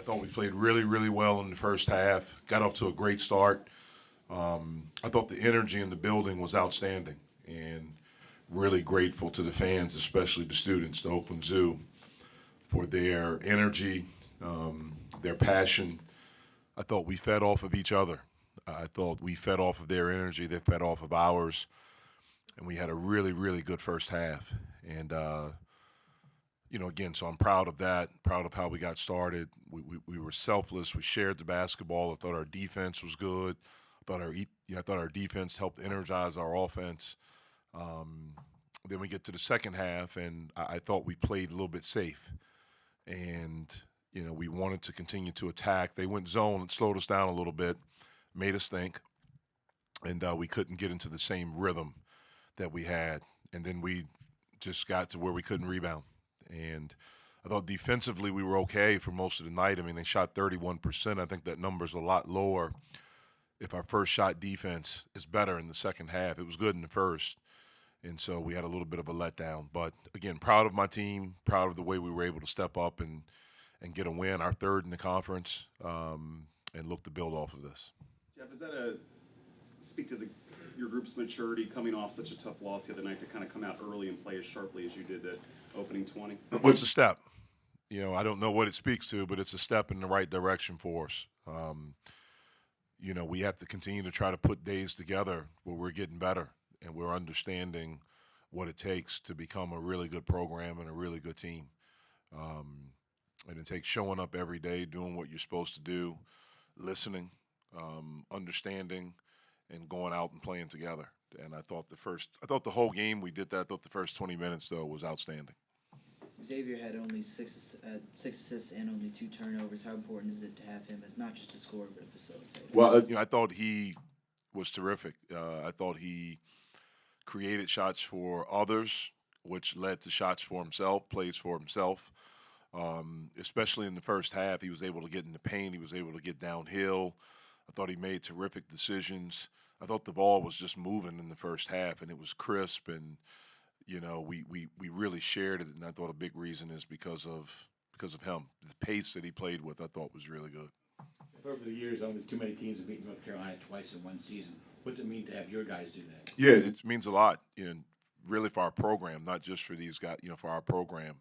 I thought we played really, really well in the first half. Got off to a great start. I thought the energy in the building was outstanding, and really grateful to the fans, especially the students, the Oakland Zoo, for their energy, their passion. I thought we fed off of each other. I thought we fed off of their energy. They fed off of ours, and we had a really, really good first half. And again, so I'm proud of that. Proud of how we got started. We were selfless. We shared the basketball. I thought our defense was good. I thought our defense helped energize our offense. Um, then we get to the second half, and I thought we played a little bit safe. And we wanted to continue to attack. They went zone and slowed us down a little bit, made us think, and we couldn't get into the same rhythm that we had. And then we just got to where we couldn't rebound. And I thought defensively we were okay for most of the night. I mean, they shot 31%. I think that number's a lot lower if our first shot defense is better in the second half. It was good in the first. And so we had a little bit of a letdown. But again, proud of my team, proud of the way we were able to step up and get a win, our third in the conference, and look to build off of this. Jeff, is that speak to your group's maturity coming off such a tough loss the other night to kind of come out early and play as sharply as you did the opening 20? Well, it's a step. I don't know what it speaks to, but it's a step in the right direction for us. We have to continue to try to put days together where we're getting better and we're understanding what it takes to become a really good program and a really good team. And it takes showing up every day, doing what you're supposed to do, listening, understanding, and going out and playing together. And I thought the whole game we did that. I thought the first 20 minutes though was outstanding. Xavier had only six assists and only 2 turnovers. How important is it to have him as not just a scorer but a facilitator? Well, I thought he was terrific. I thought he created shots for others, which led to shots for himself, plays for himself. Especially in the first half, he was able to get in the paint. He was able to get downhill. I thought he made terrific decisions. I thought the ball was just moving in the first half, and it was crisp. And we really shared it. And I thought a big reason is because of him. The pace that he played with, I thought was really good. Over the years, only too many teams have beaten North Carolina twice in one season. What's it mean to have your guys do that? Yeah, it means a lot. Really for our program, not just for these guys. For our program.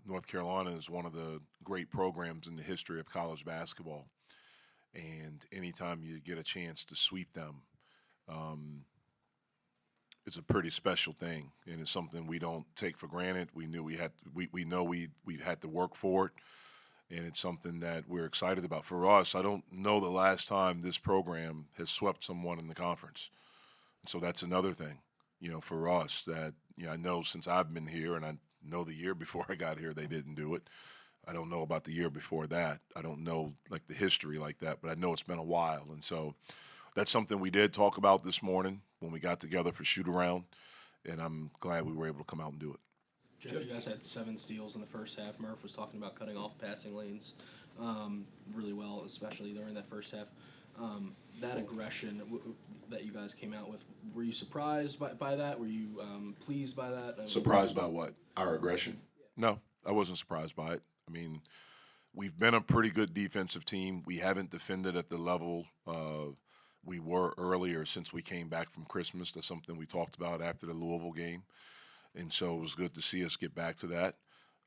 North Carolina is one of the great programs in the history of college basketball. And anytime you get a chance to sweep them, it's a pretty special thing, and it's something we don't take for granted. We knew we had to work for it, and it's something that we're excited about. For us, I don't know the last time this program has swept someone in the conference. So that's another thing, for us that I know since I've been here, and I know the year before I got here they didn't do it. I don't know about the year before that. I don't know like the history like that, but I know it's been a while. And so that's something we did talk about this morning when we got together for shoot around, and I'm glad we were able to come out and do it. Jeff, you guys had 7 steals in the first half. Murph was talking about cutting off passing lanes really well, especially during that first half. That aggression that you guys came out with, were you surprised by that? Were you pleased by that? Surprised by what? Our aggression? No, I wasn't surprised by it. I mean, we've been a pretty good defensive team. We haven't defended at the level we were earlier since we came back from Christmas. That's something we talked about after the Louisville game. And so it was good to see us get back to that.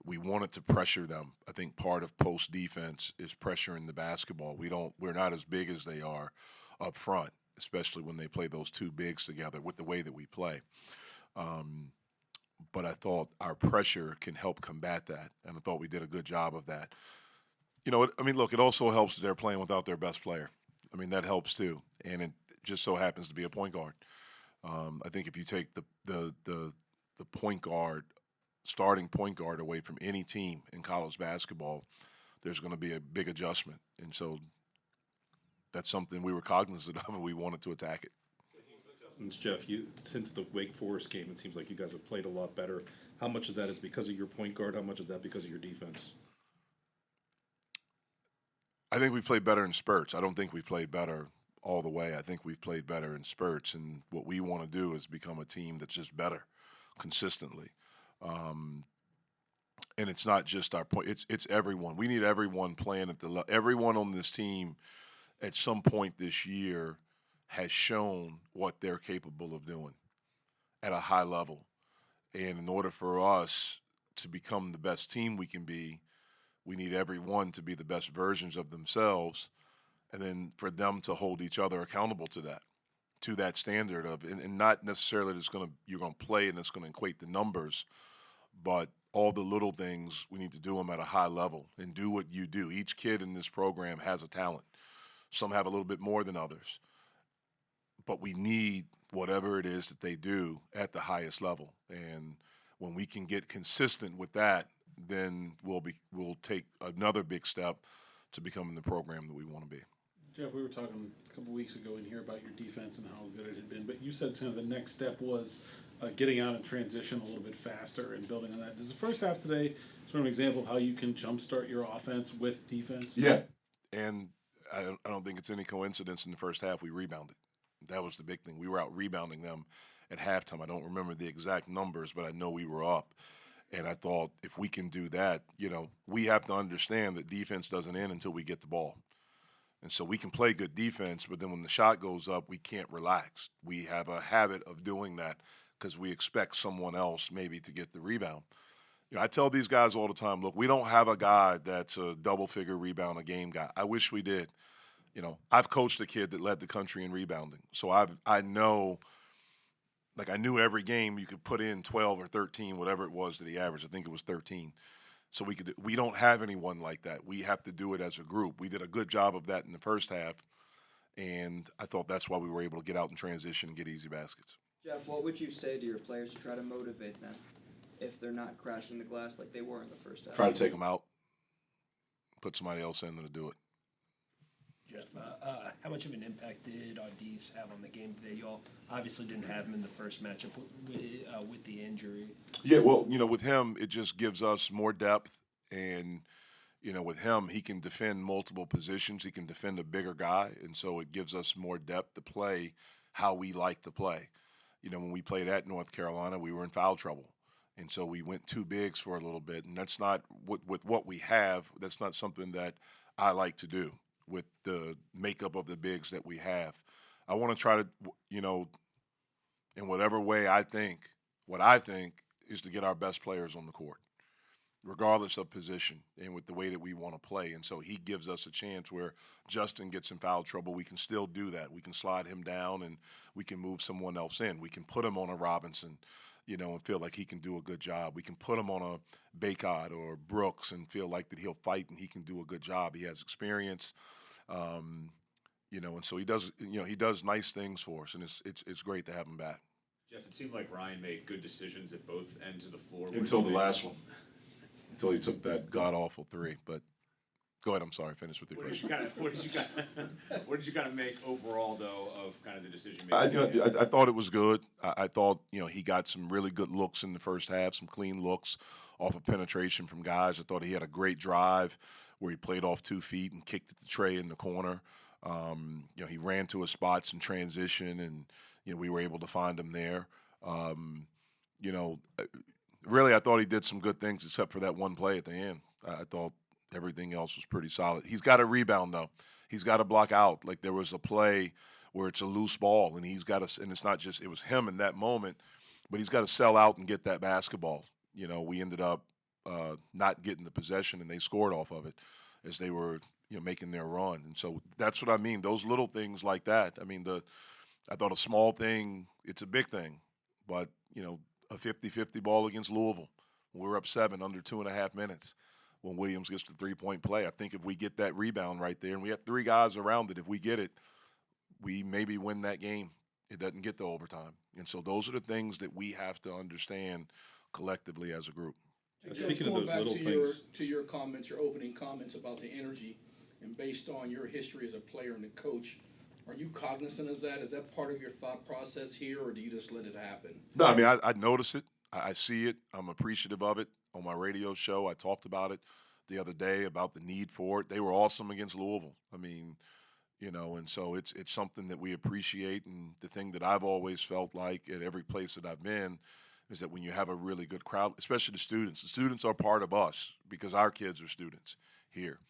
We wanted to pressure them. I think part of post defense is pressuring the basketball. We're not as big as they are up front, especially when they play those two bigs together with the way that we play. But I thought our pressure can help combat that, and I thought we did a good job of that. Look, it also helps that they're playing without their best player. I mean, that helps too, and it just so happens to be a point guard. I think if you take the point guard, starting point guard away from any team in college basketball, there's going to be a big adjustment, and so that's something we were cognizant of, and we wanted to attack it. Jeff, since the Wake Forest game, it seems like you guys have played a lot better. How much of that is because of your point guard? How much of that because of your defense? I think we played better in spurts. I don't think we played better all the way. I think we've played better in spurts, and what we want to do is become a team that's just better consistently. And and it's not just our point. It's everyone. We need everyone playing at the everyone on this team at some point this year has shown what they're capable of doing at a high level. And in order for us to become the best team we can be, we need everyone to be the best versions of themselves, and then for them to hold each other accountable to that standard of, and not necessarily that you're gonna play and it's gonna equate the numbers, but all the little things we need to do them at a high level and do what you do. Each kid in this program has a talent. Some have a little bit more than others, but we need whatever it is that they do at the highest level. And when we can get consistent with that, then we'll take another big step to becoming the program that we want to be. Jeff, we were talking a couple weeks ago in here about your defense and how good it had been, but you said kind of the next step was getting out and transition a little bit faster and building on that. Does the first half today sort of an example of how you can jumpstart your offense with defense? Yeah, and I don't think it's any coincidence in the first half we rebounded. That was the big thing. We were out rebounding them at halftime. I don't remember the exact numbers, but I know we were up. And I thought if we can do that, we have to understand that defense doesn't end until we get the ball. And so we can play good defense, but then when the shot goes up, we can't relax. We have a habit of doing that because we expect someone else maybe to get the rebound. I tell these guys all the time, look, we don't have a guy that's a double-figure rebound a game guy. I wish we did. I've coached a kid that led the country in rebounding. So I know, like I knew every game you could put in 12 or 13, whatever it was that he averaged. I think it was 13. So we don't have anyone like that. We have to do it as a group. We did a good job of that in the first half, and I thought that's why we were able to get out in transition and get easy baskets. Jeff, what would you say to your players to try to motivate them if they're not crashing the glass like they were in the first half? Try to take them out, put somebody else in there to do it. Jeff, how much of an impact did Ardis have on the game today? You all obviously didn't have him in the first matchup with the injury. Yeah, well, with him, it just gives us more depth. And, with him, he can defend multiple positions. He can defend a bigger guy. And so it gives us more depth to play how we like to play. When we played at North Carolina, we were in foul trouble. And so we went two bigs for a little bit. And that's not, with what we have, that's not something that I like to do with the makeup of the bigs that we have. I want to try to, in whatever way what I think is to get our best players on the court, regardless of position and with the way that we want to play. And so he gives us a chance where Justin gets in foul trouble. We can still do that. We can slide him down and we can move someone else in. We can put him on a Robinson, and feel like he can do a good job. We can put him on a Baycott or Brooks and feel like that he'll fight and he can do a good job. He has experience, and so he does nice things for us, and it's great to have him back. Jeff, it seemed like Ryan made good decisions at both ends of the floor. Until the last one. Until he took that god-awful three. But go ahead, I'm sorry, finish with your question. What did you kind of make overall, though, of kind of the decision making? I thought it was good. I thought, he got some really good looks in the first half, some clean looks off of penetration from guys. I thought he had a great drive where he played off 2 feet and kicked it to Trey in the corner. He ran to his spots in transition, and, we were able to find him there. Really, I thought he did some good things except for that one play at the end. I thought everything else was pretty solid. He's got to rebound, though. He's got to block out. Like there was a play where it's a loose ball, and he's got to – and it's not just – it was him in that moment, but he's got to sell out and get that basketball. We ended up not getting the possession, and they scored off of it as they were making their run. And so that's what I mean, those little things like that. I mean, I thought a small thing, it's a big thing, but, a 50-50 ball against Louisville. We're up 7 under 2.5 minutes when Williams gets the three-point play. I think if we get that rebound right there, and we have 3 guys around it, if we get it, we maybe win that game. It doesn't get to overtime. And so those are the things that we have to understand collectively as a group. Speaking of those little things, to your comments, your opening comments about the energy, and based on your history as a player and a coach, are you cognizant of that? Is that part of your thought process here, or do you just let it happen? No, I mean, I notice it. I see it. I'm appreciative of it. On my radio show, I talked about it the other day about the need for it. They were awesome against Louisville. I mean, and so it's something that we appreciate. And the thing that I've always felt like at every place that I've been is that when you have a really good crowd, especially the students are part of us because our kids are students here.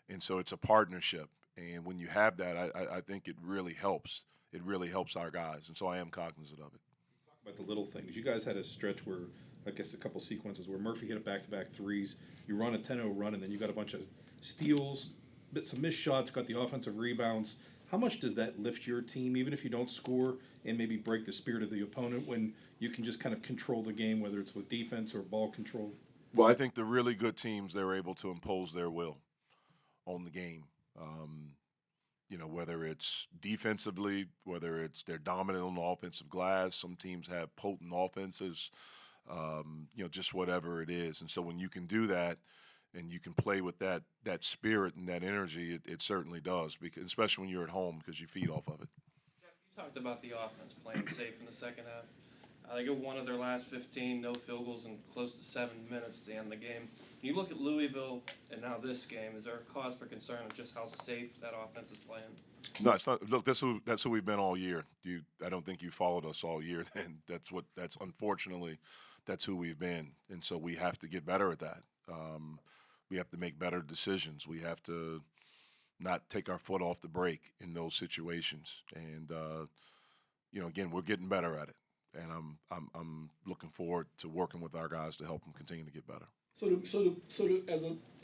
And so it's a partnership. And when you have that, I think it really helps. It really helps our guys. And so I am cognizant of it. About the little things. You guys had a stretch where, I guess, a couple sequences where Murphy hit a back-to-back threes. You run a 10-0 run, and then you got a bunch of steals, some missed shots, got the offensive rebounds. How much does that lift your team, even if you don't score, and maybe break the spirit of the opponent when you can just kind of control the game, whether it's with defense or ball control? Well, I think the really good teams, they're able to impose their will on the game. Whether it's defensively, whether it's they're dominant on the offensive glass. Some teams have potent offenses, just whatever it is. And so when you can do that and you can play with that spirit and that energy, it certainly does, because especially when you're at home because you feed off of it. Jeff, you talked about the offense playing safe in the second half. They go one of their last 15, no field goals in close to 7 minutes to end the game. You look at Louisville and now this game, is there a cause for concern of just how safe that offense is playing? No, it's not. Look, that's who we've been all year. I don't think you followed us all year. Then that's unfortunately, that's who we've been, and so we have to get better at that. We have to make better decisions. We have to not take our foot off the brake in those situations. And again, we're getting better at it. And I'm looking forward to working with our guys to help them continue to get better.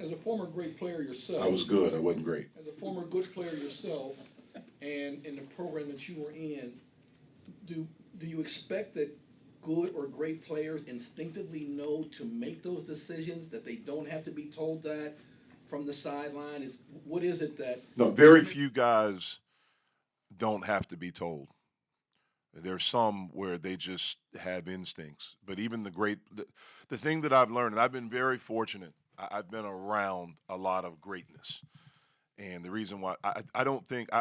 As a former great player yourself, I was good. I wasn't great. As a former good player yourself, and in the program that you were in, do you expect that good or great players instinctively know to make those decisions, that they don't have to be told that from the sideline? What is it that? No, very few guys don't have to be told. There's some where they just have instincts. But even the thing that I've learned, and I've been very fortunate, I've been around a lot of greatness. And the reason why I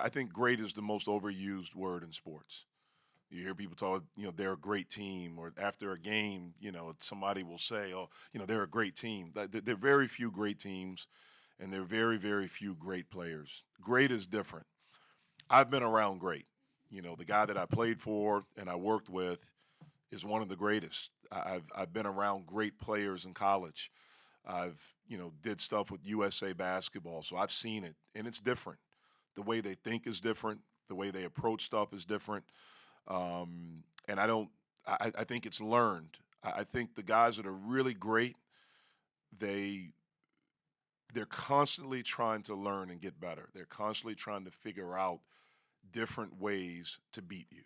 think great is the most overused word in sports. You hear people talk, they're a great team, or after a game, somebody will say, oh, they're a great team. There are very few great teams, and there are very, very few great players. Great is different. I've been around great. The guy that I played for and I worked with is one of the greatest. I've been around great players in college. I've did stuff with USA basketball, so I've seen it, and it's different. The way they think is different. The way they approach stuff is different. And I think it's learned. I think the guys that are really great, they're constantly trying to learn and get better. They're constantly trying to figure out different ways to beat you,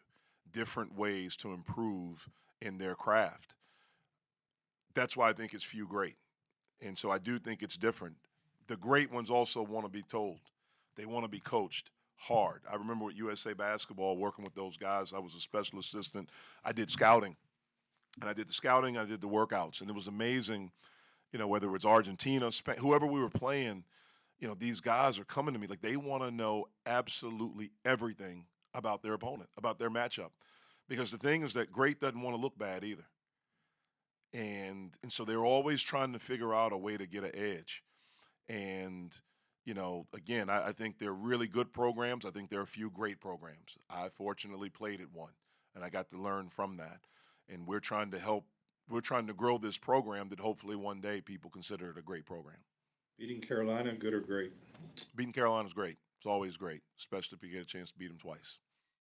different ways to improve in their craft. That's why I think it's few great. And so I do think it's different. The great ones also want to be told. They want to be coached hard. I remember with USA basketball working with those guys. I was a special assistant. I did scouting. And I did the scouting, I did the workouts. And it was amazing, whether it was Argentina, Spain, whoever we were playing, these guys are coming to me like they want to know absolutely everything about their opponent, about their matchup. Because the thing is that great doesn't want to look bad either. And so they're always trying to figure out a way to get an edge. And, again, I think they're really good programs. I think there are a few great programs. I fortunately played at one, and I got to learn from that. And we're trying to grow this program that hopefully one day people consider it a great program. Beating Carolina, good or great? Beating Carolina's great. It's always great, especially if you get a chance to beat them twice.